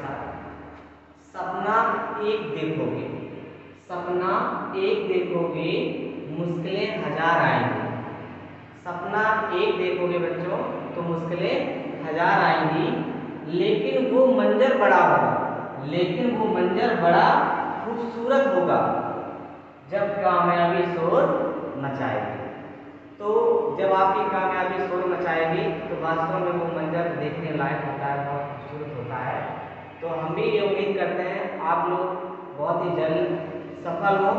साथ। सपना एक देखोगे, सपना एक देखोगे, मुश्किलें हजार आएंगी। सपना एक देखोगे बच्चों तो मुश्किलें हजार आएंगी, लेकिन वो मंजर बड़ा होगा, लेकिन वो मंजर बड़ा खूबसूरत होगा जब कामयाबी शोर मचाएगी। तो जब आपकी कामयाबी शोर मचाएगी तो वास्तव में वो मंजर देखने लायक होता है, बहुत खूबसूरत होता है। तो हम भी ये उम्मीद करते हैं आप लोग बहुत ही जल्द सफल हो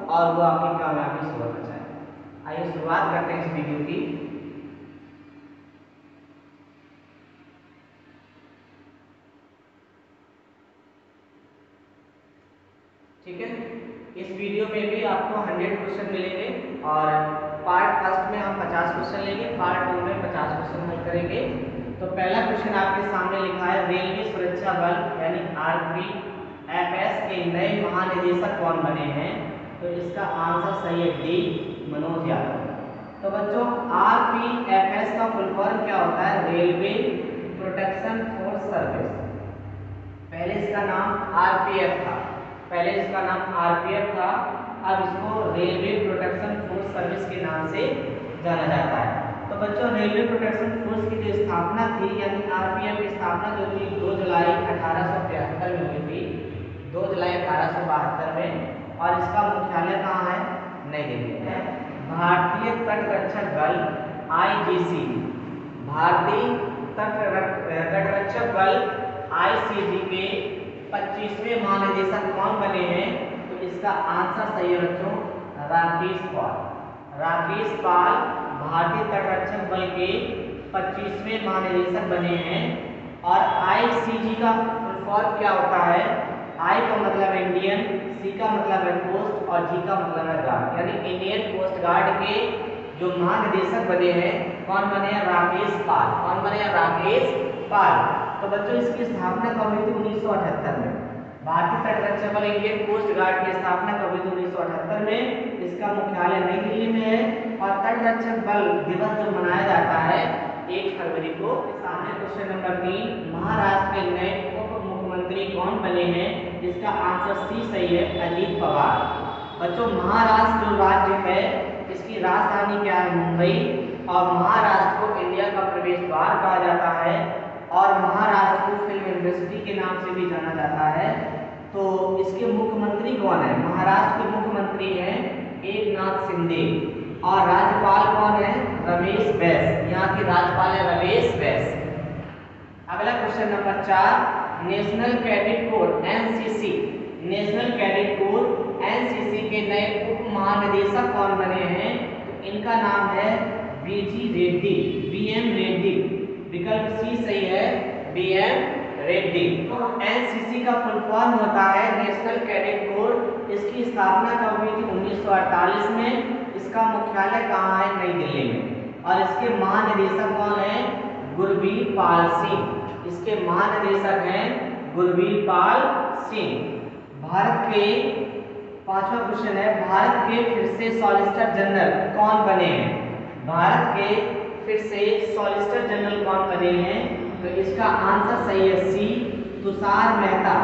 और वो आपकी कामयाबी शोर मचाए। आइए शुरुआत करते हैं इस वीडियो की। ठीक है, इस वीडियो में भी आपको 100 क्वेश्चन मिलेंगे और पार्ट फर्स्ट में हम 50 क्वेश्चन लेंगे, पार्ट 2 में 50 क्वेश्चन हल करेंगे। तो पहला क्वेश्चन आपके सामने लिखा है, रेलवे सुरक्षा बल यानी आरपीएफ के नए महानिदेशक कौन बने हैं? तो इसका आंसर सही है डी, मनोज यादव। तो बच्चों आरपीएफ का फुल फॉर्म क्या होता है? Railway protection force service. पहले इसका नाम आरपीएफ था, पहले इसका नाम आरपीएफ था, अब इसको रेलवे प्रोटेक्शन फोर्स सर्विस के नाम से जाना जाता है। तो बच्चों रेलवे प्रोटेक्शन फोर्स की जो स्थापना थी यानी आरपीएफ की स्थापना जो थी 2 जुलाई 1873 में हुई थी, 2 जुलाई 1872 में, और इसका मुख्यालय कहाँ है? नई दिल्ली में। भारतीय तटरक्षक बल आईजीसी, भारतीय तटरक्षक बल आईसीजी के 25वें महानिदेशक कौन बने हैं? तो इसका आंसर सही है बच्चों राकेश पाल। राकेश पाल भारतीय तटरक्षक बल के 25वें महानिदेशक बने हैं। और आईसीजी का फुल फॉर्म क्या होता है? आई का मतलब है इंडियन, सी का मतलब है कोस्ट और जी का मतलब है गार्ड, यानी इंडियन कोस्ट गार्ड के जो महानिदेशक बने हैं कौन बने हैं? राकेश पाल। कौन बने हैं? राकेश पाल। तो बच्चों इसकी स्थापना कब हुई थी? 1978 में। भारतीय तटरक्षक बल इंडियन कोस्ट गार्ड की स्थापना कब हुई थी? 1978 में। इसका मुख्यालय नई दिल्ली में है और तटरक्षक बल दिवस जो मनाया जाता है 1 फरवरी को। सामने क्वेश्चन नंबर 3, महाराष्ट्र के नए उप मुख्यमंत्री कौन बने हैं? इसका आंसर सी सही है, अजीत पवार। बच्चों महाराष्ट्र जो राज्य है इसकी राजधानी क्या है? मुंबई। और महाराष्ट्र को इंडिया का प्रवेश द्वार कहा जाता है और महाराष्ट्र को फिल्म इंडस्ट्री के नाम से भी जाना जाता है। तो इसके मुख्यमंत्री कौन है? महाराष्ट्र के मुख्यमंत्री हैं एकनाथ शिंदे और राज्यपाल कौन है? रमेश बैस। यहाँ के राज्यपाल है रमेश बैस। अगला question number 4, national cadet corps NCC, national cadet corps NCC के नए उप महानिदेशक कौन बने हैं? तो इनका नाम है बीजी रेड्डी, बीएम रेड्डी। विकल्प सी सही है, बीएम रेड्डी। तो एनसीसी का फुल फॉर्म होता है नेशनल कैडेट कोर। इसकी स्थापना कब हुई थी? 1948 में। इसका मुख्यालय कहाँ है? नई दिल्ली में। और इसके महानिदेशक कौन है? गुरबीर पाल सिंह। इसके महानिदेशक हैं गुरबीर पाल सिंह। भारत के 5वां क्वेश्चन है, भारत के फिर से सॉलिसिटर जनरल कौन बने हैं? भारत के फिर से सॉलिसिटर जनरल कौन बने हैं? तो इसका आंसर सही है सी, तुषार मेहता।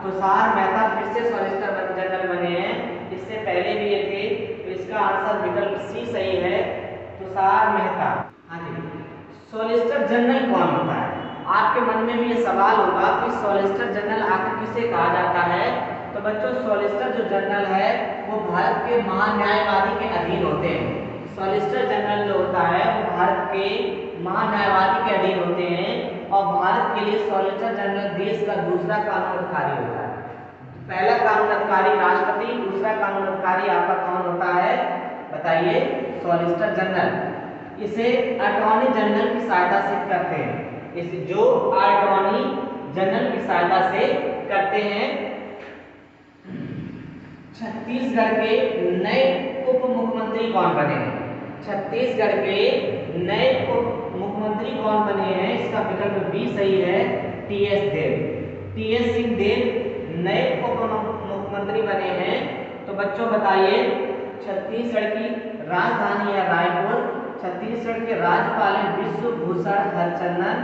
तुषार मेहता फिर से सॉलिसिटर जनरल बने हैं, इससे पहले भी ये थे। तो इसका आंसर विकल्प सी सही है, तुषार मेहता। हाँ जी, सॉलिसिटर जनरल कौन होता है? आपके मन में भी ये सवाल होगा कि सॉलिसिटर जनरल आखिर किसे कहा जाता है? तो बच्चों सॉलिसिटर जो जनरल है वो भारत के महान्यायवादी के अधीन होते हैं। सॉलिसिटर जनरल जो होता है वो भारत के महान्यायवादी के अधीन होते हैं और भारत के लिए सॉलिसिटर जनरल देश का दूसरा कानून अधिकारी होता है। पहला कानून अधिकारी राष्ट्रपति, दूसरा कानून अधिकारी आपका कौन होता है? बताइए, सॉलिसिटर जनरल। इसे अटॉर्नी जनरल की सहायता से करते हैं, इसे जो अटॉर्नी जनरल की सहायता से करते हैं। छत्तीसगढ़ के नए उप मुख्यमंत्री कौन बने हैं? छत्तीसगढ़ के नए उप मुख्यमंत्री कौन बने हैं? इसका विकल्प बी सही है, टीएस देव। टीएस सिंह देव नए उप मुख्यमंत्री बने हैं। तो बच्चों बताइए, छत्तीसगढ़ की राजधानी है रायपुर। छत्तीसगढ़ के राज्यपाल हैं विश्वभूषण हरचंदन।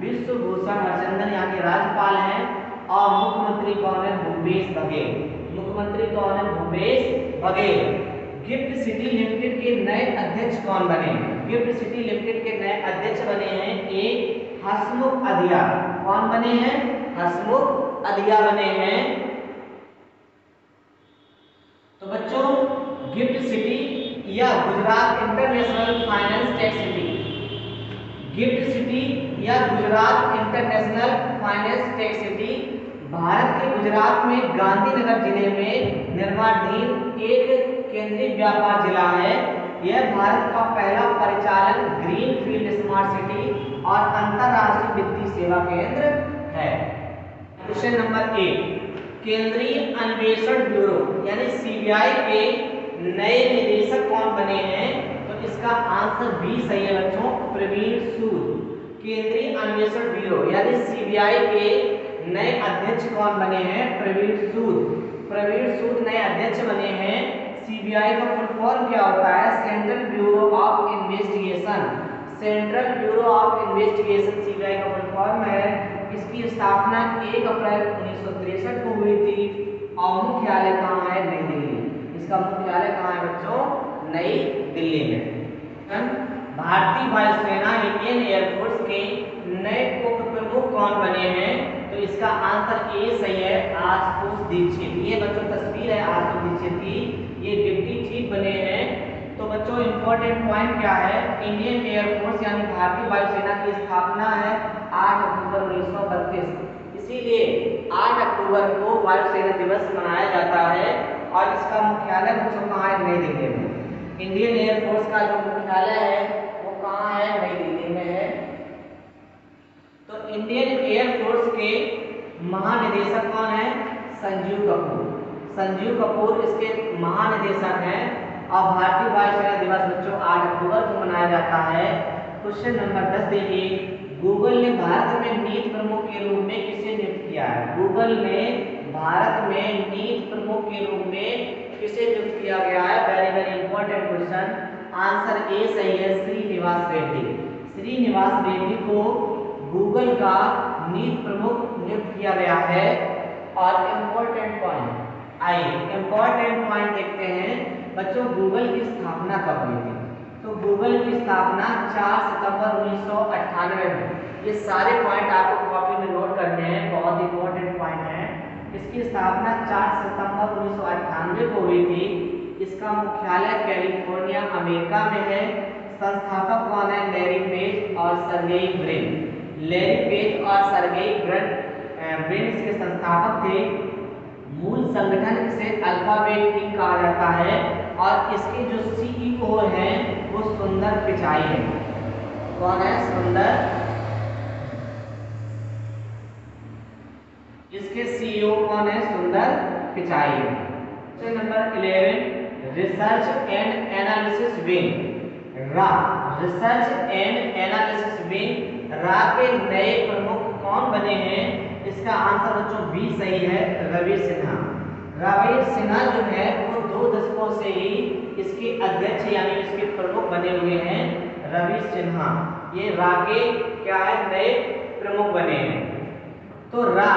विश्वभूषण हरचंदन यहाँ के राज्यपाल हैं और मुख्यमंत्री कौन है? भूपेश बघेल। मुख्यमंत्री कौन है? Bhupesh Baghel. Gift city limited के नए अध्यक्ष कौन बने? गिफ्ट सिटी लिमिटेड के नए अध्यक्ष बने हैं एक हसमुख अधिया। कौन बने हैं? हसमुख अधिया बने हैं। तो बच्चों गिफ्ट सिटी या Gujarat international finance tech city, GIFT City या Gujarat international finance tech city Bharat के गुजरात में गांधीनगर जिले में निर्माणाधीन एक केंद्रीय व्यापार जिला है। यह भारत का पहला परिचालन ग्रीन फील्ड स्मार्ट सिटी और अंतरराष्ट्रीय वित्तीय सेवा केंद्र है। क्वेश्चन नंबर 1, केंद्रीय अन्वेषण ब्यूरो यानी सीबीआई के नए निदेशक कौन बने हैं? तो इसका आंसर बी सही है बच्चों, प्रवीण सूद। केंद्रीय अन्वेषण ब्यूरो यानी सीबीआई के नए अध्यक्ष कौन बने हैं? प्रवीण सूद। प्रवीण सूद नए अध्यक्ष बने हैं। सीबीआई का फुल फॉर्म क्या होता है? Central bureau of investigation. Central bureau of investigation CBI का फुल फॉर्म है। इसकी स्थापना 1 अप्रैल 1963 को हुई थी और मुख्यालय कहाँ है? नई दिल्ली। इसका मुख्यालय कहाँ है बच्चों? नई दिल्ली में। भारतीय वायुसेना इंडियन एयरफोर्स के नए उप प्रमुख कौन बने हैं? तो इसका आंसर ए सही है, आशुतोष दीक्षित। ये बच्चों तस्वीर है आशुतोष दीक्षित की, ये डिप्टी चीफ बने हैं। तो बच्चों इंपॉर्टेंट पॉइंट क्या है? इंडियन एयरफोर्स यानी भारतीय वायुसेना की स्थापना है 8 अक्टूबर 1932। इसीलिए 8 अक्टूबर को वायुसेना दिवस मनाया जाता है और इसका मुख्यालय बच्चों कहाँ है? नई दिल्ली में। इंडियन एयरफोर्स का जो मुख्यालय है वो कहाँ है? नई दिल्ली में है। तो इंडियन एयरफोर्स के महानिदेशक कौन है? संजीव कपूर। संजीव कपूर इसके महानिदेशक हैं और भारतीय वायुसेना दिवस बच्चों 8 अक्टूबर को मनाया जाता है। क्वेश्चन नंबर 10 देखिए, गूगल ने भारत में नीति प्रमुख के रूप में किसे नियुक्त किया है? गूगल ने भारत में नीति प्रमुख के रूप में किसे नियुक्त किया गया है? Very very important question. Answer A सही है, श्रीनिवास रेड्डी। श्रीनिवास रेड्डी को गूगल का नीति प्रमुख नियुक्त किया गया है। और इंपॉर्टेंट पॉइंट देखते हैं बच्चों, गूगल की स्थापना कब हुई थी? तो गूगल की स्थापना 4 सितंबर 1998 में। ये सारे पॉइंट आपको कॉपी में नोट करने हैं, बहुत इंपॉर्टेंट पॉइंट है। इसकी स्थापना 4 सितंबर 1998 को हुई थी। इसका मुख्यालय कैलिफोर्निया अमेरिका में है। संस्थापक कौन है? लैरी पेज और सर्गेई ब्रिन। लैरी पेज और सर्गेई ब्रिन इसके संस्थापक थे। मूल संगठन इसे अल्फाबेट इंक कहा जाता है और इसके जो सीईओ हैं वो सुंदर पिचाई है। कौन है? सुंदर। इसके सीईओ कौन है? सुंदर पिचाई है। Question number 11, research and analysis wing रा। रिसर्च एंड एनालिसिस विंग रा के नए प्रमुख कौन बने हैं? इसका आंसर बच्चों बी सही है, रवि सिन्हा। रवि सिन्हा जो है वो 2 दशकों से ही इसके अध्यक्ष यानी इसके प्रमुख बने हुए हैं, रवि सिन्हा। ये रा के क्या है? नए प्रमुख बने हैं। तो रा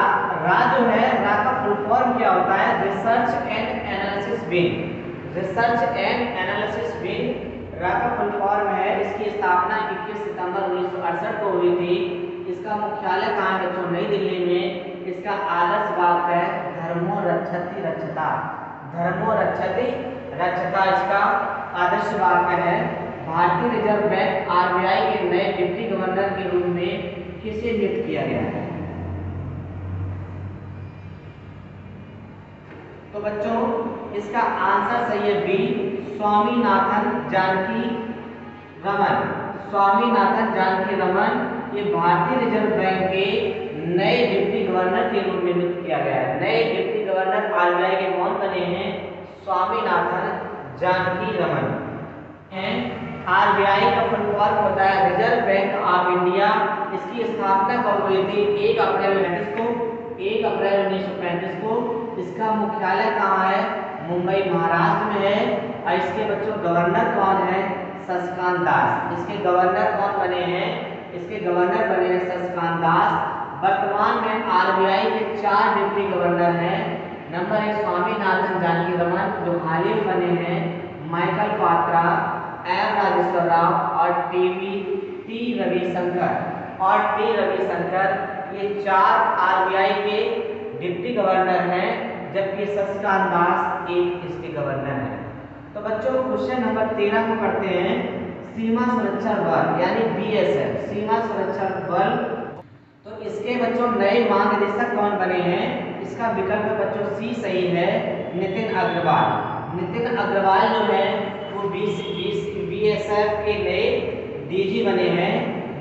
जो है, रा का फुल फॉर्म क्या होता है? Research and analysis wing. Research and analysis wing रा का फुल फॉर्म है। इसकी स्थापना 21 सितंबर 1968 को हुई थी। इसका मुख्यालय कहाँ है बच्चों? नई दिल्ली में। इसका आदर्श वाक्य है धर्मो रक्षति रक्षता। धर्मो रक्षति रक्षता इसका आदर्श वाक्य है। भारतीय रिजर्व बैंक आरबीआई के नए डिप्टी गवर्नर के रूप में किसे नियुक्त किया गया है? तो बच्चों इसका आंसर सही है बी, स्वामीनाथन जानकी रमन। स्वामीनाथन जानकी रमन ये भारतीय रिजर्व बैंक के नए डिप्टी गवर्नर के रूप में नियुक्त किया गया है। नए डिप्टी गवर्नर आरबीआई के कौन बने हैं? स्वामीनाथन जानकी रमन हैं। आरबीआई का फुल फॉर्म होता है रिजर्व बैंक ऑफ इंडिया। इसकी स्थापना कब हुई थी? 1 अप्रैल 1935 को। इसका मुख्यालय कहाँ है? मुंबई महाराष्ट्र में है। और इसके बच्चों गवर्नर कौन है? शशिकांत दास। इसके गवर्नर कौन बने हैं? इसके गवर्नर बने हैं शशिकांत दास। वर्तमान में आरबीआई के 4 डिप्टी गवर्नर हैं। नंबर 1 स्वामीनाथन जानकीरमन जो हाल ही बने हैं, माइकल पात्रा, एम राजेश्वर राव और टी रविशंकर, ये 4 आरबीआई के डिप्टी गवर्नर हैं, जबकि शशिकांत दास एक इसके गवर्नर हैं। तो बच्चों क्वेश्चन नंबर 13 को करते हैं। सीमा सुरक्षा बल यानी बीएसएफ, सीमा सुरक्षा बल, तो इसके बच्चों नए महानिदेशक कौन बने हैं? इसका विकल्प बच्चों सी सही है, नितिन अग्रवाल। नितिन अग्रवाल जो है वो बीएसएफ के नए डीजी बने हैं,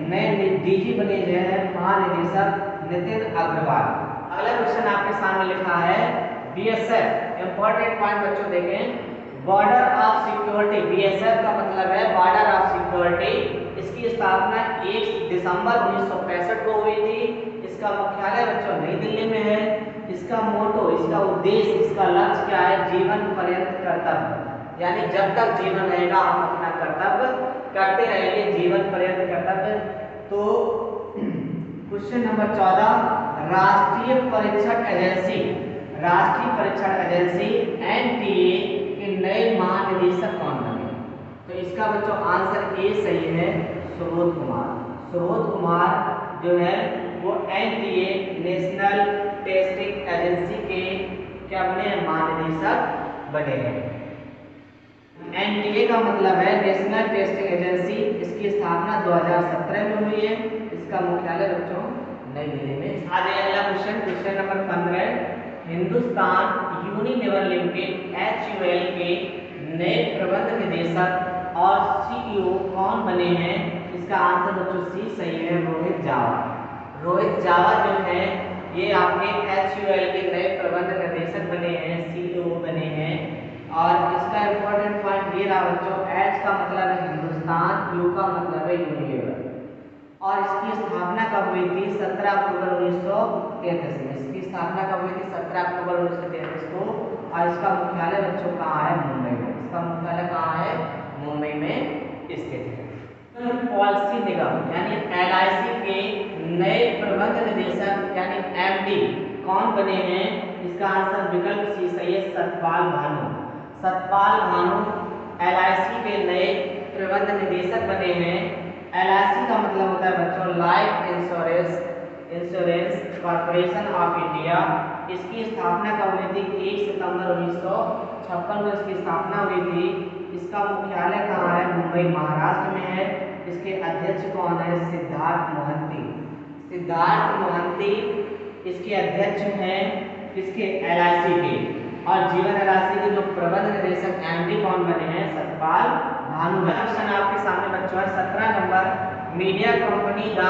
नए डीजी बने जो है महानिदेशक नितिन अग्रवाल। अगला क्वेश्चन आपके सामने लिखा है बीएसएफ, इंपॉर्टेंट पॉइंट बच्चों देखें, बॉर्डर ऑफ सिक्योरिटी। बीएसएफ का मतलब है बॉर्डर ऑफ सिक्योरिटी। इसकी स्थापना 1 दिसंबर 1965 को हुई थी। इसका मुख्यालय बच्चों नई दिल्ली में है। इसका मोटो, इसका उद्देश्य, इसका लक्ष्य क्या है? जीवन पर्यंत कर्तव्य, यानी जब तक जीवन रहेगा हम अपना कर्तव्य करते रहेंगे, जीवन पर्यंत कर्तव्य। तो क्वेश्चन नंबर 14, राष्ट्रीय परीक्षण एजेंसी एनटीए के नए महानिदेशक कौन बने? तो इसका बच्चों आंसर ए सही है, सुबोध कुमार जो है वो एनटीए नेशनल टेस्टिंग एजेंसी के क्या बने? महानिदेशक बने हैं। एनटीए का मतलब है नेशनल टेस्टिंग एजेंसी। इसकी स्थापना 2017 में हुई है। इसका मुख्यालय बच्चों नई दिल्ली में। आ जाए अगला question number 15, Hindustan Unilever limited HUL के नए प्रबंध निदेशक और सीईओ कौन बने हैं? इसका आंसर बच्चों सी सही है, रोहित जावा जो है ये आपके HUL के नए प्रबंध निदेशक बने हैं, सीईओ बने हैं। और इसका इंपॉर्टेंट पॉइंट ये रहा बच्चों, H का मतलब है हिंदुस्तान, U का मतलब है यूनिलीवर। और इसकी स्थापना कब हुई थी? 17 अक्टूबर 1933 में। इसकी स्थापना कब हुई थी? 17 अक्टूबर 1933 को। और इसका मुख्यालय बच्चों कहाँ है? मुंबई में। इसका मुख्यालय कहाँ है? मुंबई में स्थित है। पॉलिसी निगम यानी LIC के नए प्रबंध निदेशक यानी MD कौन बने हैं? इसका आंसर विकल्प सी सही है, सतपाल भानु LIC के नए प्रबंध निदेशक बने हैं। LIC का मतलब होता है बच्चों life insurance corporation of India. इसकी स्थापना कब हुई थी? 1 सितंबर 1956 को इसकी स्थापना हुई थी। इसका मुख्यालय कहाँ है? मुंबई महाराष्ट्र में है। इसके अध्यक्ष कौन है? सिद्धार्थ मोहंती इसके अध्यक्ष हैं इसके LIC के। और जीवन LIC के जो प्रबंध निदेशक MD कौन बने हैं? सतपाल भानु। क्वेश्चन आपके सामने बच्चों है 17 number, media company the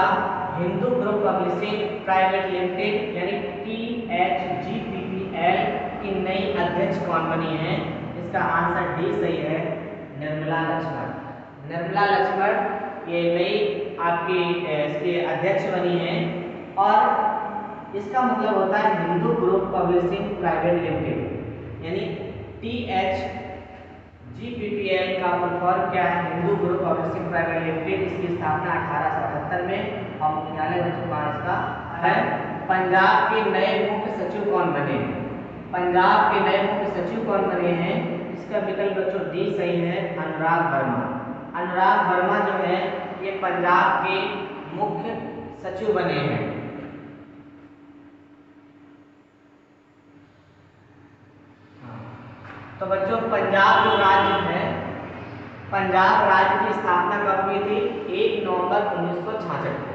Hindu group publishing private limited यानी THGPPL की नई अध्यक्ष कौन बनी है? इसका आंसर डी सही है, निर्मला लक्ष्मण ये नई आपकी इसके अध्यक्ष बनी है। और इसका मतलब होता है Hindu group publishing private limited यानी THGPPL का फुल फॉर्म क्या है? Hindu group publishing private limited. इसकी स्थापना 1878 में और मुख्यालय बन चुका है इसका है। पंजाब के नए मुख्य सचिव कौन बने हैं? पंजाब के नए मुख्य सचिव कौन बने हैं? इसका विकल्प बच्चों डी सही है, अनुराग वर्मा जो है ये पंजाब के मुख्य सचिव बने हैं। तो बच्चों पंजाब जो राज्य है, पंजाब राज्य की स्थापना कब हुई थी? 1 नवंबर 1966 को।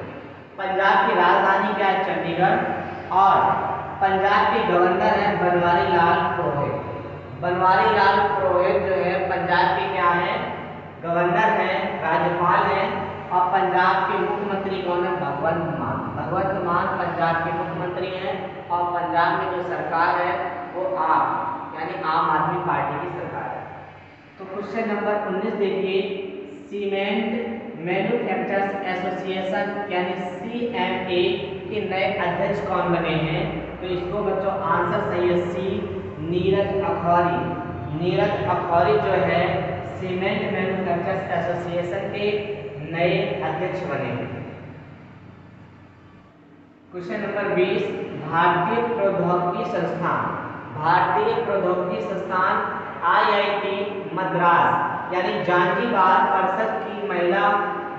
पंजाब की राजधानी क्या है? चंडीगढ़। और पंजाब के गवर्नर हैं बनवारी लाल पुरोहित जो है पंजाब के क्या है? गवर्नर हैं, राज्यपाल हैं। और पंजाब के मुख्यमंत्री कौन है? भगवंत मान पंजाब के मुख्यमंत्री हैं। और पंजाब में जो सरकार है वो यानी आम आदमी पार्टी की सरकार है। तो क्वेश्चन नंबर 19 देखिए, सीमेंट मैन्युफैक्चरर्स एसोसिएशन यानी CMA के नए अध्यक्ष कौन बने हैं? तो इसको बच्चों आंसर सही है सी, नीरज अखौरी जो है सीमेंट मैन्युफैक्चरर्स एसोसिएशन के नए अध्यक्ष बने हैं। क्वेश्चन नंबर 20, भारतीय प्रौद्योगिकी संस्थान, भारतीय प्रौद्योगिकी संस्थान IIT मद्रास यानी जांजीबार परिषद की महिला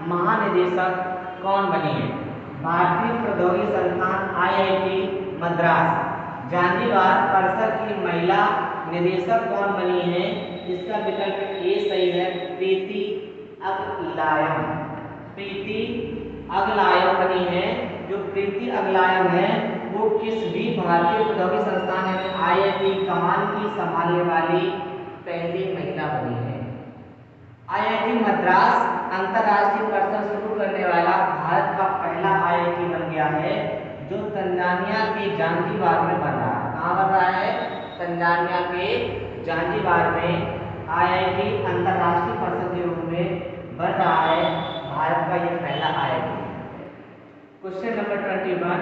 महानिदेशक कौन बनी है? भारतीय प्रौद्योगिकी संस्थान IIT मद्रास जांजीबार परिषद की महिला निदेशक कौन बनी है? इसका विकल्प ए सही है, प्रीति अगलायम। प्रीति अगलायम बनी है। जो प्रीति अगलायम है वो किस भी भारतीय प्रौद्योगिकी संस्थान यानी IIT कमान की संभालने वाली पहली महिला बनी है। IIT मद्रास अंतरराष्ट्रीय परिसर शुरू करने वाला भारत का पहला IIT बन गया है, जो तंजानिया के जांजीबार में बन रहा है। कहाँ बन रहा है? तंजानिया के जांजीबार में IIT अंतरराष्ट्रीय परिषद के रूप में बन रहा है। भारत का यह पहला IIT। Question number 21,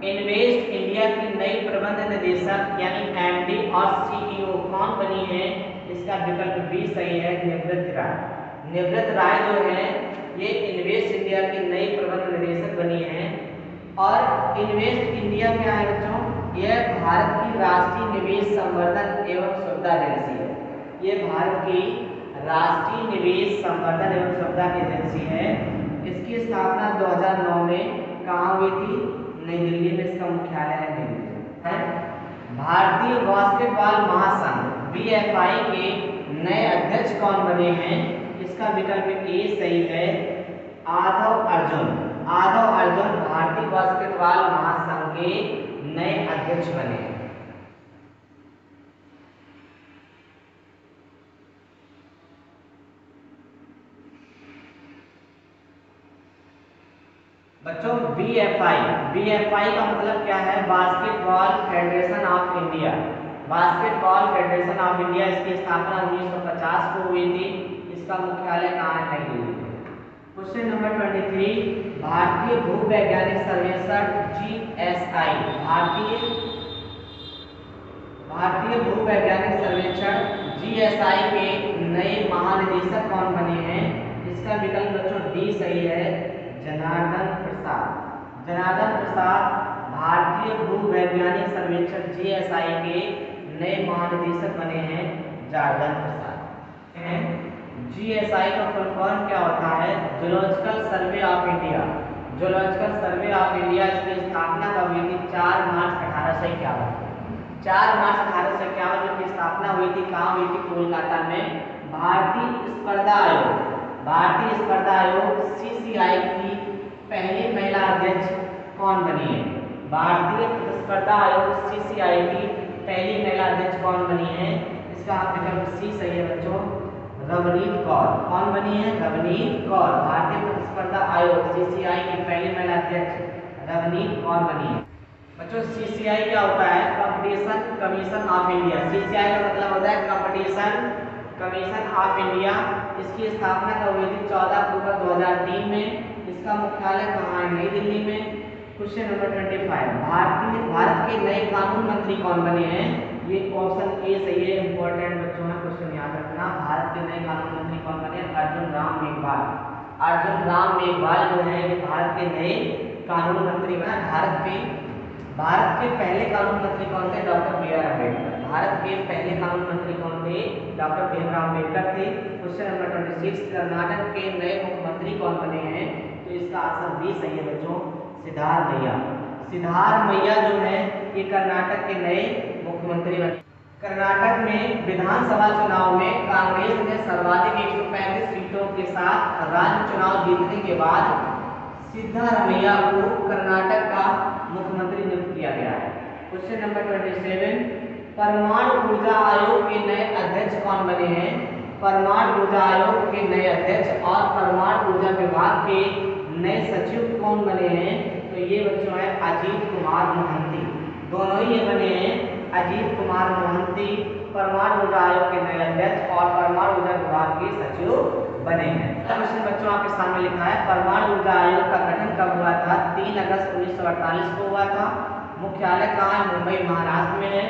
invest India की नई प्रबंध निदेशक यानी MD और CEO कौन बनी है? इसका विकल्प बी सही है, निवृत्त राय। निवृत्त राय जो है ये इन्वेस्ट इंडिया की नई प्रबंध निदेशक बनी है। और इन्वेस्ट इंडिया क्या है बच्चों? यह भारत की राष्ट्रीय निवेश संवर्धन एवं सुविधा एजेंसी है। ये भारत की राष्ट्रीय निवेश संवर्धन एवं सुविधा एजेंसी है। इसकी स्थापना 2009 में कहाँ हुई थी? नई दिल्ली में इसका मुख्यालय है नई दिल्ली है। भारतीय बास्केटबॉल महासंघ BFI के नए अध्यक्ष कौन बने हैं? इसका विकल्प ए सही है, आधव अर्जुन। आधव अर्जुन भारतीय बास्केटबॉल महासंघ के नए अध्यक्ष बने हैं। बच्चों BFI का मतलब क्या है? Basketball federation of India. Basketball federation of India, इसकी स्थापना 1950 को हुई थी। इसका मुख्यालय कहाँ है? नई दिल्ली में। क्वेश्चन नंबर 23, भारतीय भूवैज्ञानिक सर्वेक्षण GSI, भारतीय भूवैज्ञानिक सर्वेक्षण GSI के नए महानिदेशक कौन बने हैं? इसका विकल्प बच्चों डी सही है, जनार्दन प्रसाद। जनार्दन प्रसाद भारतीय भूवैज्ञानिक सर्वेक्षण GSI के नए महानिदेशक बने हैं, जनार्दन प्रसाद। GSI का फुल फॉर्म क्या होता है? Zoological survey of India. Zoological survey of India, इसकी स्थापना कब हुई थी? 4 मार्च 1851। 4 मार्च 1851 की स्थापना हुई थी। कहाँ हुई थी? कोलकाता में। भारतीय स्पर्धा आयोग, भारतीय स्पर्धा आयोग CCI की पहली महिला अध्यक्ष कौन बनी है? भारतीय स्पर्धा आयोग CCI की पहली महिला अध्यक्ष कौन बनी है? इसका विकल्प सी सही है बच्चों, रवनीत कौर। कौन बनी है? रवनीत कौर। भारतीय प्रतिस्पर्धा आयोग CCI की पहली महिला अध्यक्ष रवनीत कौर बनी है। बच्चों CCI क्या होता है? Competition commission of India. CCI का मतलब होता है कंपटीशन कमीशन ऑफ इंडिया। इसकी स्थापना कब हुई थी? 14 अक्टूबर 2003 में। इसका मुख्यालय कहाँ है? नई दिल्ली में। क्वेश्चन नंबर 25, भारत के नए कानून मंत्री कौन बने हैं? ये ऑप्शन ए सही है, इंपॉर्टेंट बच्चों है, क्वेश्चन याद रखना। भारत के नए कानून मंत्री कौन बने? अर्जुन राम मेघवाल। अर्जुन राम मेघवाल जो है ये भारत के नए कानून मंत्री बना। भारत के पहले कानून मंत्री कौन थे? Doctor BR Ambedkar. भारत के पहले कानून मंत्री कौन थे? डॉक्टर भीमराव अम्बेडकर थे। क्वेश्चन नंबर 26, कर्नाटक के नए मुख्यमंत्री कौन बने हैं? तो इसका आंसर बी सही है बच्चों, सिद्धारमैया। सिद्धारमैया जो है ये कर्नाटक के नए मुख्यमंत्री बने। कर्नाटक में विधानसभा चुनाव में कांग्रेस ने सर्वाधिक 135 सीटों के साथ राज्य चुनाव जीतने के बाद सिद्धारमैया को कर्नाटक का मुख्यमंत्री नियुक्त किया गया है। क्वेश्चन नंबर 27, परमाणु ऊर्जा आयोग के नए अध्यक्ष कौन बने हैं? परमाणु ऊर्जा आयोग के नए अध्यक्ष और परमाणु ऊर्जा विभाग के नए सचिव कौन बने हैं? तो ये बच्चों है अजीत कुमार मोहंती। दोनों ही ये बने हैं, अजीत कुमार मोहंती परमाणु ऊर्जा आयोग के नए अध्यक्ष और परमाणु ऊर्जा विभाग के सचिव बने हैं। क्वेश्चन बच्चों आपके सामने लिखा है, परमाणु ऊर्जा आयोग का गठन कब हुआ था? 3 अगस्त 1948 को हुआ था। मुख्यालय कहाँ है? मुंबई महाराष्ट्र में है।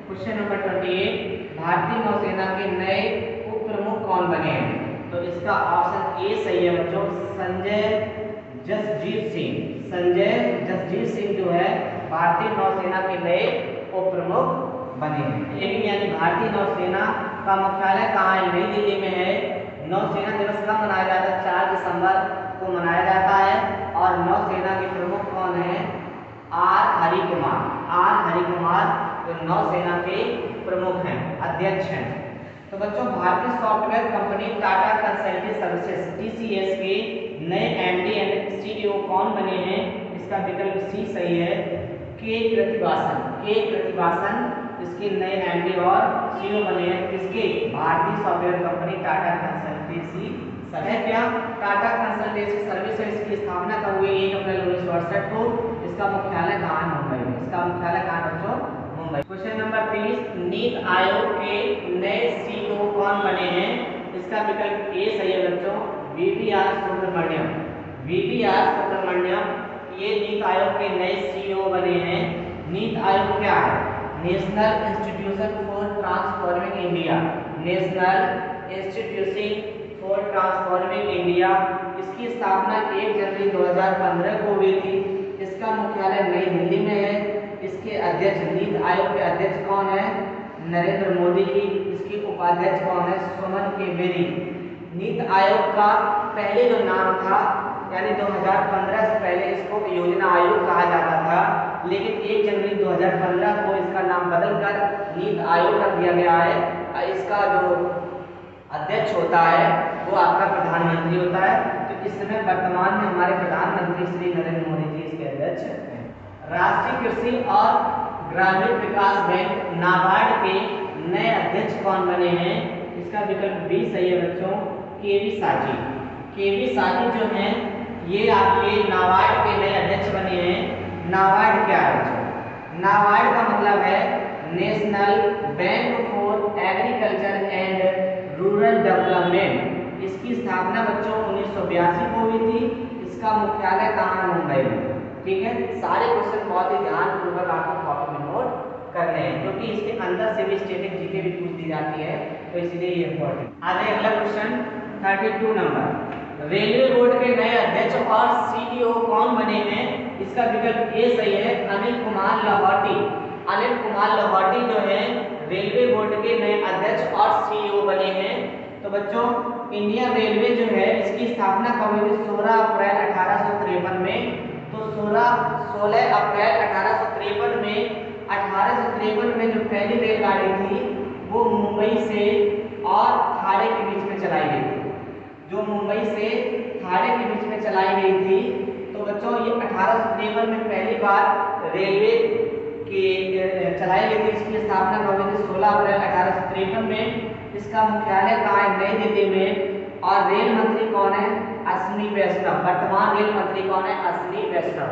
क्वेश्चन नंबर 28, भारतीय नौसेना के नए उप प्रमुख कौन बने हैं? तो इसका ऑप्शन ए सही है बच्चों, संजय जसजीत सिंह। संजय जसजीत सिंह जो है भारतीय नौसेना के नए उप प्रमुख बने हैं। यानी भारतीय नौसेना का मुख्यालय कहाँ है? नई दिल्ली में है। नौसेना दिवस कब मनाया जाता है? 4 दिसंबर को मनाया जाता है। और नौसेना के प्रमुख कौन है? आर हरिकुमार। आर हरिकुमार जो नौसेना के प्रमुख हैं, अध्यक्ष हैं। तो बच्चों, भारतीय software company Tata consultancy services TCS के नए MD एंड CEO कौन बने हैं? इसका विकल्प सी सही है, के कृतिवासन। के कृतिवासन इसके नए MD और CEO बने हैं। किसके? भारतीय सॉफ्टवेयर कंपनी टाटा कंसल्टेंसी है। क्या टाटा कंसल्टेंसी सर्विस है, इसकी स्थापना कब हुई? 1 अप्रैल 1968 को। इसका मुख्यालय कहाँ है? मुंबई में। इसका मुख्यालय कहाँ है बच्चों? मुंबई। क्वेश्चन नंबर 30, नीति आयोग के नए CEO कौन बने हैं? इसका विकल्प ए सही है बच्चों, VVR सुब्रमण्यम। VVR सुब्रमण्यम ये नीति आयोग के नए CEO बने हैं। नीति आयोग क्या है? National institution for transforming India. National institution for transforming India. इसकी स्थापना 1 जनवरी 2015 को हुई थी। इसका मुख्यालय नई दिल्ली में है। इसके अध्यक्ष, नीति आयोग के अध्यक्ष कौन है? नरेंद्र मोदी जी। इसके उपाध्यक्ष कौन है? सुमन के बेरी। नीति आयोग का पहले जो नाम था, यानी 2015 से पहले इसको योजना आयोग कहा जाता था, लेकिन 1 जनवरी 2015 को इसका नाम बदलकर नीति आयोग रख दिया गया है। इसका जो अध्यक्ष होता है वो आपका प्रधानमंत्री होता है। तो इस समय वर्तमान में हमारे प्रधानमंत्री श्री नरेंद्र मोदी जी इसके अध्यक्ष हैं। राष्ट्रीय कृषि और ग्रामीण विकास बैंक नाबार्ड के नए अध्यक्ष कौन बने हैं? इसका विकल्प बी सही है बच्चों, केवी साजी। केवी साजी जो हैं ये आपके नाबार्ड के नए अध्यक्ष बने हैं। नाबार्ड क्या है बच्चों? नाबार्ड का मतलब है national bank for agriculture and rural development. इसकी स्थापना बच्चों 1982 को हुई थी। इसका मुख्यालय कहाँ है? मुंबई में। ठीक है, सारे क्वेश्चन बहुत ही ध्यानपूर्वक आपको कॉपी में नोट करने हैं, क्योंकि इसके अंदर से भी स्टैटिक जीके भी पूछ दी जाती है, तो इसलिए ये इम्पोर्टेंट। आगे अगला क्वेश्चन 32 नंबर, रेलवे बोर्ड के नए अध्यक्ष और CEO कौन बने हैं? इसका विकल्प ए सही है, अनिल कुमार लाहौटी। अनिल कुमार लाहौटी जो है रेलवे बोर्ड के नए अध्यक्ष और CEO बने हैं। तो बच्चों, इंडियन रेलवे जो है इसकी स्थापना कब हुई थी? 16 अप्रैल 1853 में। तो 16 अप्रैल 1853 में जो पहली रेलगाड़ी थी वो मुंबई से और थाने के बीच में चलाई गई थी। जो मुंबई से थाने के बीच में चलाई गई थी। तो बच्चों, ये 1853 में पहली बार रेलवे की चलाई गई थी। इसकी स्थापना कब हुई थी? 16 अप्रैल 1853 में। इसका मुख्यालय कहाँ है? नई दिल्ली में। और रेल मंत्री कौन है? अश्विनी वैष्णव। वर्तमान रेल मंत्री कौन है? अश्विनी वैष्णव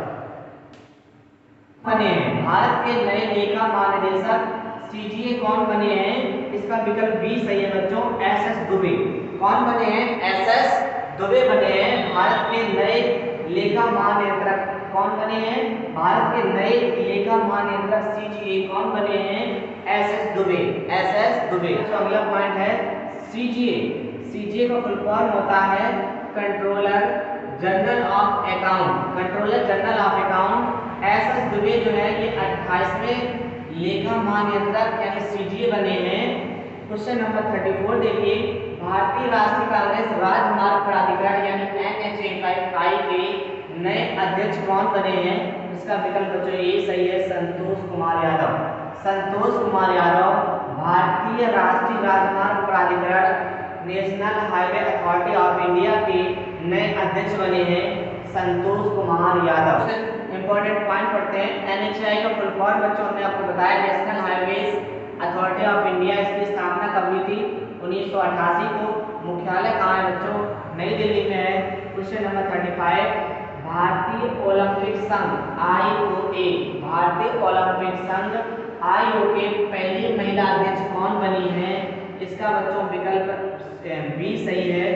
बने हैं। भारत के नए लेखा महानिदेशक CGA कौन बने हैं? इसका विकल्प बी सही है बच्चों, SS दुबे। कौन बने हैं? SS दुबे बने हैं। भारत के नए लेखा महानियंत्रक कौन बने हैं? भारत के नए लेखा महानियंत्रक CGA कौन बने हैं? SS दुबे। SS दुबे। तो अगला पॉइंट है CGA। CGA का फुल फॉर्म होता है controller general of account. Controller general of account. SS Dubey जो है ये 28वें लेखा महानियंत्रक यानी CGA बने हैं। क्वेश्चन नंबर 34 देखिए, भारतीय राष्ट्रीय कांग्रेस राजमार्ग प्राधिकरण यानी NHAI के नए अध्यक्ष कौन बने हैं? इसका विकल्प बच्चों ये सही है, संतोष कुमार यादव। संतोष कुमार यादव भारतीय राष्ट्रीय राजमार्ग प्राधिकरण national highway authority of India के नए अध्यक्ष बने हैं, संतोष कुमार यादव। इंपॉर्टेंट पॉइंट पढ़ते हैं। NHAI का फुल फॉर्म बच्चों हमने आपको बताया national highways authority of India. इसकी स्थापना कब हुई थी? 1988 को। मुख्यालय कहाँ है बच्चों? नई दिल्ली में है। क्वेश्चन नंबर 35, भारतीय ओलंपिक संघ IOA। भारतीय ओलंपिक संघ IOA पहली महिला अध्यक्ष कौन बनी है? इसका बच्चों विकल्प बी सही है,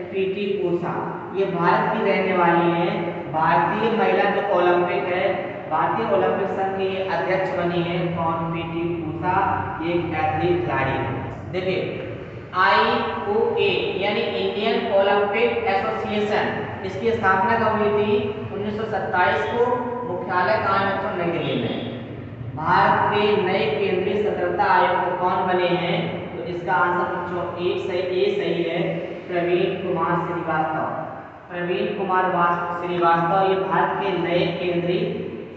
PT ऊषा। ये भारत की रहने वाली है। भारतीय महिला जो ओलंपिक है, भारतीय ओलंपिक संघ की अध्यक्ष बनी है कौन? PT ऊषा। ये एक एथलीट खिलाड़ी है। देखिए IOA यानी इंडियन ओलंपिक एसोसिएशन, इसकी स्थापना कब हुई थी? 1927 को। मुख्यालय कहाँ है बच्चों? नई दिल्ली में। भारत के नए केंद्रीय सतर्कता आयुक्त कौन बने हैं? तो इसका आंसर बच्चों ए सही है, प्रवीण कुमार श्रीवास्तव। प्रवीण कुमार श्रीवास्तव ये भारत के नए केंद्रीय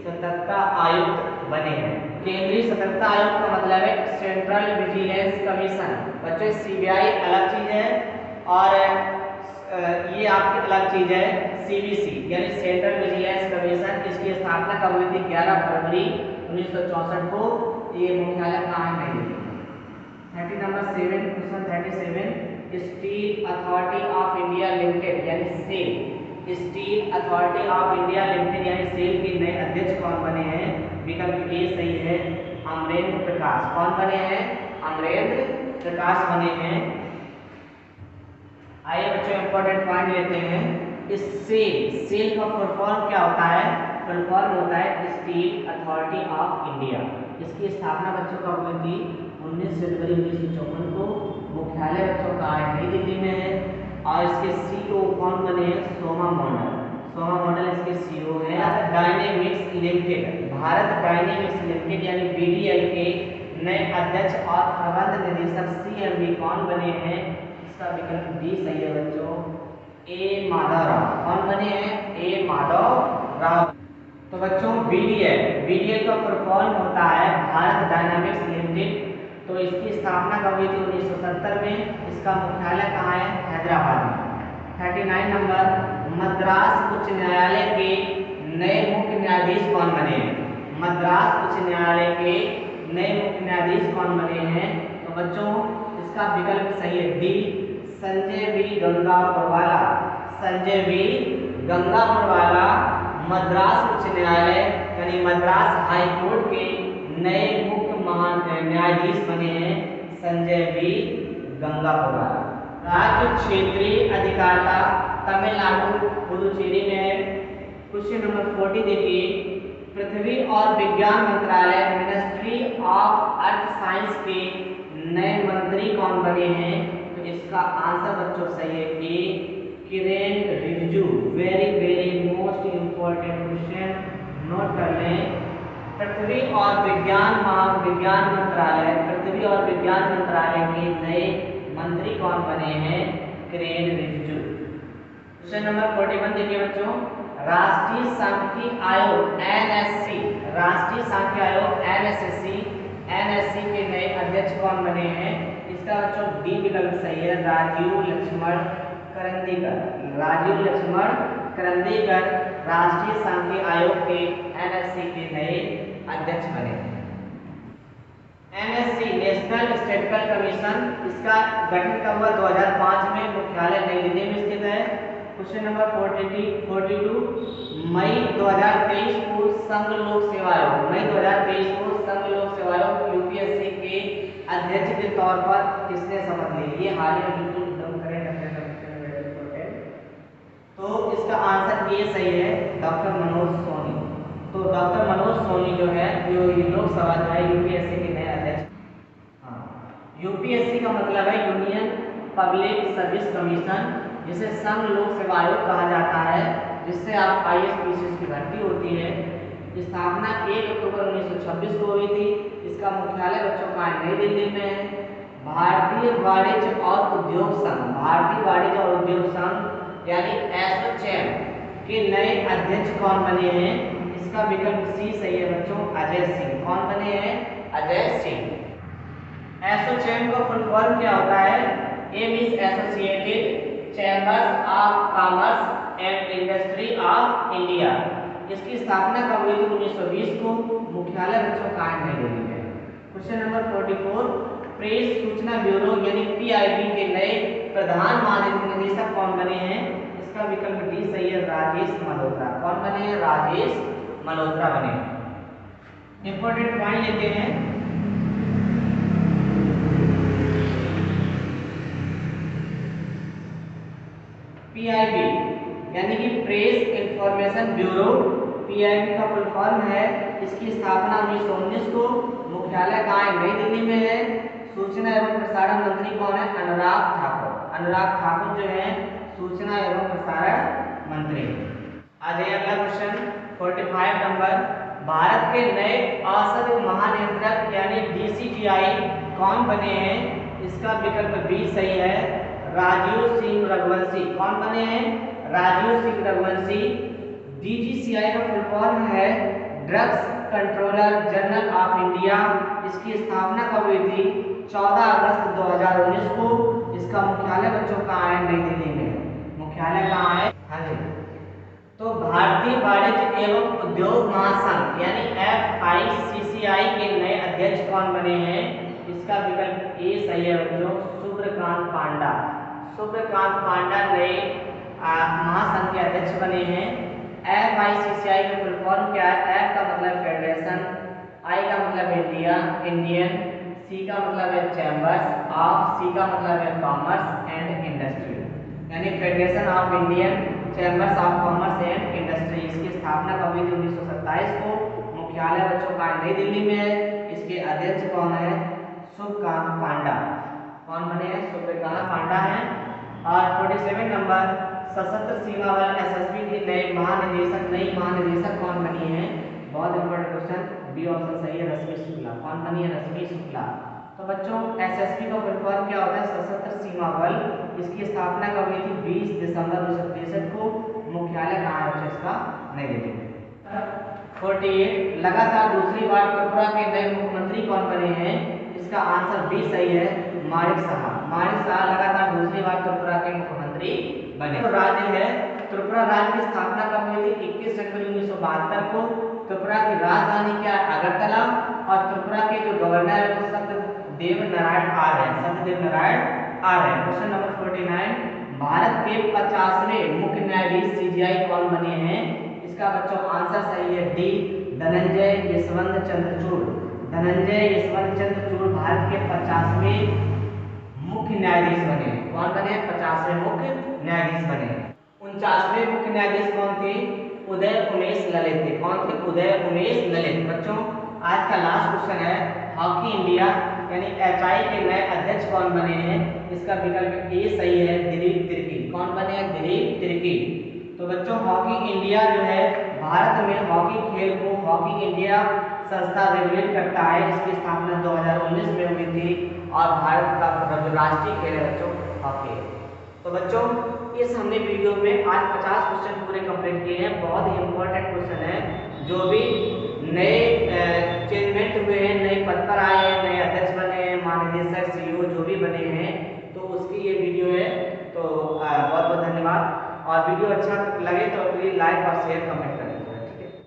सतर्कता आयुक्त बने हैं। केंद्रीय सतर्कता आयोग का मतलब है सेंट्रल विजिलेंस कमीशन। बच्चों सीबीआई अलग चीज है और ये आपकी अलग चीज है सीवीसी यानी सेंट्रल विजिलेंस कमीशन। इसकी स्थापना कब हुई थी? 11 फरवरी 1964 को। ये मुख्यालय कहाँ है? नई Delhi. 30 number 7 question 37 Steel Authority of India Limited यानी SAIL. Steel Authority of India Limited यानी सेल के नए अध्यक्ष कौन बने हैं? विकल्प ए सही है, अमरेंद्र प्रकाश। कौन बने हैं? अमरेंद्र प्रकाश बने हैं। आइए बच्चों इंपॉर्टेंट पॉइंट लेते हैं। इस सेल का फुल फॉर्म क्या होता है? फुल फॉर्म होता है स्टील अथॉरिटी ऑफ इंडिया। इसकी स्थापना बच्चों कब हुई थी? 19 जनवरी 1954 को। मुख्यालय बच्चों का है नई दिल्ली में है और इसके सीईओ कौन बने हैं? सोमा मॉडल। सोमा मॉडल इसके सीईओ है। Dynamics limited, Bharat dynamics limited यानी बीडीएल के नए अध्यक्ष और प्रबंध निदेशक सीएमडी कौन बने हैं? इसका विकल्प डी सही है बच्चों, ए माधव राव। कौन बने हैं? ए माधव राव। तो बच्चों बीडीएल का फुल फॉर्म होता है भारत डायनामिक्स लिमिटेड। तो इसकी स्थापना कब हुई थी? 1970 में। इसका मुख्यालय कहाँ है? हैदराबाद में। 39 नंबर मद्रास उच्च न्यायालय के नए मुख्य न्यायाधीश कौन बने हैं? मद्रास उच्च न्यायालय के नए मुख्य न्यायाधीश कौन बने हैं? तो बच्चों इसका विकल्प सही है D, Sanjay V Gangapurwala. Sanjay V Gangapurwala Madras उच्च न्यायालय यानी मद्रास हाई कोर्ट के नए मुख्य न्यायाधीश बने हैं, संजय वी गंगापुरवाला। राज्य क्षेत्रीय अधिकारिता तमिलनाडु पुदुचेरी में है। क्वेश्चन नंबर 40 देखिए, पृथ्वी और विज्ञान मंत्रालय मिनिस्ट्री ऑफ अर्थ साइंस के नए मंत्री कौन बने हैं? तो इसका आंसर बच्चों सही है A, Kiren Rijiju. Very most important question, note कर लें। पृथ्वी और विज्ञान मंत्रालय, पृथ्वी और विज्ञान मंत्रालय के नए मंत्री कौन बने हैं? किरेन रिजिजू। क्वेश्चन नंबर 41 देखिए बच्चों, राष्ट्रीय सांख्यिकी आयोग एनएससी, राष्ट्रीय सांख्यिकी आयोग एनएससी के नए अध्यक्ष कौन बने हैं? इसका बच्चों डी विकल्प सही है, राजीव लक्ष्मण करंदीकर। राजीव लक्ष्मण करंदीकर राष्ट्रीय सांख्यिकी आयोग के एनएससी के नए अध्यक्ष बने। एनएससी नेशनल स्टैटिस्टिकल कमीशन, इसका गठन कब हुआ? 2005 में। मुख्यालय नई दिल्ली में स्थित है। क्वेश्चन नंबर 42 मई 2023 को संघ लोक सेवा आयोग, मई 2023 को संघ लोक सेवा आयोग यूपीएससी के अध्यक्ष के तौर पर किसने शपथ ली? ये हाल ही में बिल्कुल एकदम करेक्ट है। तो इसका आंसर ए सही है, डॉक्टर मनोज सोनी। तो डॉक्टर मनोज सोनी जो है लोकसभा जो है यूपीएससी के नए अध्यक्ष। हाँ, यूपीएससी का मतलब है यूनियन पब्लिक सर्विस कमीशन, जिसे संघ लोक सेवा आयोग कहा जाता है, जिससे आप आईएएस पीसीएस की भर्ती होती है। स्थापना 1 अक्टूबर 1926 को हुई थी। इसका मुख्यालय बच्चों का नई दिल्ली में है। भारतीय वाणिज्य और उद्योग संघ, भारतीय वाणिज्य और उद्योग संघ यानी एसोचैम के नए अध्यक्ष कौन बने हैं? इसका विकल्प सी सही है बच्चों, अजय सिंह। कौन बने हैं? अजय सिंह। एसोचैम का फुल फॉर्म क्या होता है? एम is associated chambers of commerce and industry of India. इसकी स्थापना कब हुई थी? 1920 को। मुख्यालय बच्चों का नई दिल्ली में। क्वेश्चन नंबर 44 प्रेस सूचना ब्यूरो यानी पीआईबी के नए प्रधान महानिदेशक कौन बने हैं? इसका विकल्प डी सही है, राजेश मल्होत्रा। कौन बने हैं? राजेश मल्होत्रा बने। इंपॉर्टेंट पॉइंट लेते हैं। पीआईबी यानी कि प्रेस इंफॉर्मेशन ब्यूरो, पीआईबी का फुल फॉर्म है। इसकी स्थापना 1919 को। मुख्यालय कहाँ है? नई दिल्ली में है। सूचना एवं प्रसारण मंत्री कौन है? अनुराग ठाकुर। अनुराग ठाकुर जो है सूचना एवं प्रसारण मंत्री। आ जाइए अगला क्वेश्चन 45 नंबर। भारत के नए औषध महानियंत्रक यानी DCGI कौन बने हैं? इसका विकल्प बी सही है, राजीव सिंह रघुवंशी। कौन बने हैं? राजीव सिंह रघुवंशी। DCGI का फुल फॉर्म है drugs controller general of India. इसकी स्थापना कब हुई थी? 14 अगस्त 2019 को। इसका मुख्यालय बच्चों कहाँ है? नई दिल्ली में। मुख्यालय कहाँ है? हाँ जी। तो भारतीय वाणिज्य एवं उद्योग महासंघ यानी FICCI के नए अध्यक्ष कौन बने हैं? इसका विकल्प ए सही है बच्चों, सुब्रकांत पांडा। सुब्रकांत पांडा नए महासंघ के अध्यक्ष बने हैं। FICCI का फुल फॉर्म क्या है? F का मतलब फेडरेशन, I का मतलब इंडिया, इंडियन, C का मतलब है चैम्बर्स ऑफ, C का मतलब है कॉमर्स एंड इंडस्ट्री, यानी federation of Indian chambers of commerce and industry. इसकी स्थापना कब हुई थी? 1927 को। मुख्यालय बच्चों का नई दिल्ली में है। इसके अध्यक्ष कौन है? सुब्रकांत पांडा। कौन बने हैं? सुब्रकांत पांडा हैं। और 47 नंबर, सशस्त्र सीमा बल SSB की नई महानिदेशक कौन बनी है? बहुत इंपॉर्टेंट क्वेश्चन, बी ऑप्शन सही है, रश्मि शुक्ला। कौन बनी है? रश्मि शुक्ला। तो बच्चों SSB का फुल फॉर्म क्या होता है? सशस्त्र सीमा बल। इसकी स्थापना कब हुई थी? 20 दिसंबर 1963 को। मुख्यालय कहाँ है बच्चों इसका? नई दिल्ली। 48, लगातार दूसरी बार त्रिपुरा के नए मुख्यमंत्री कौन बने हैं? इसका आंसर बी सही है, माणिक साहा। माणिक साहा लगातार दूसरी बार त्रिपुरा के मुख्यमंत्री बने। तो राज्य है, त्रिपुरा राज्य की स्थापना कब हुई थी? 21 जनवरी 1972 को। त्रिपुरा की राजधानी क्या है? अगरतला। और त्रिपुरा के जो गवर्नर है वो सत्यदेव नारायण आर्य हैं। सत्यदेव नारायण आर्य हैं। क्वेश्चन नंबर 49, भारत के 50वें मुख्य न्यायाधीश CGI कौन बने हैं? इसका बच्चों आंसर सही है डी, धनंजय यशवंत चंद्रचूड़। धनंजय यशवंत चंद्रचूड़ भारत के 50वें मुख्य न्यायाधीश बने। कौन बने? 50वें मुख्य न्यायाधीश बने। 49वें मुख्य न्यायाधीश कौन थे? उदय उमेश ललित थे। कौन थे? उदय उमेश ललित। बच्चों आज का लास्ट क्वेश्चन है, हॉकी इंडिया यानी HI के नए अध्यक्ष कौन बने हैं? इसका विकल्प ए सही है, दिलीप तिर्की। कौन बने हैं? दिलीप तिर्की। तो बच्चों हॉकी इंडिया जो है भारत में हॉकी खेल को हॉकी इंडिया संस्था रेगुलेट करता है। इसकी स्थापना 2019 में हुई थी और भारत का जो राष्ट्रीय खेल है बच्चों हॉकी। तो बच्चों इस हमने वीडियो में आज 50 क्वेश्चन पूरे कंप्लीट किए हैं। बहुत ही इंपॉर्टेंट क्वेश्चन है। जो भी नए चेंजमेंट हुए हैं, नए पद पर आए हैं, नए अध्यक्ष बने हैं, महानिदेशक CEO जो भी बने हैं, तो उसकी ये वीडियो है। तो बहुत बहुत धन्यवाद। और वीडियो अच्छा लगे तो प्लीज लाइक और शेयर कमेंट करें।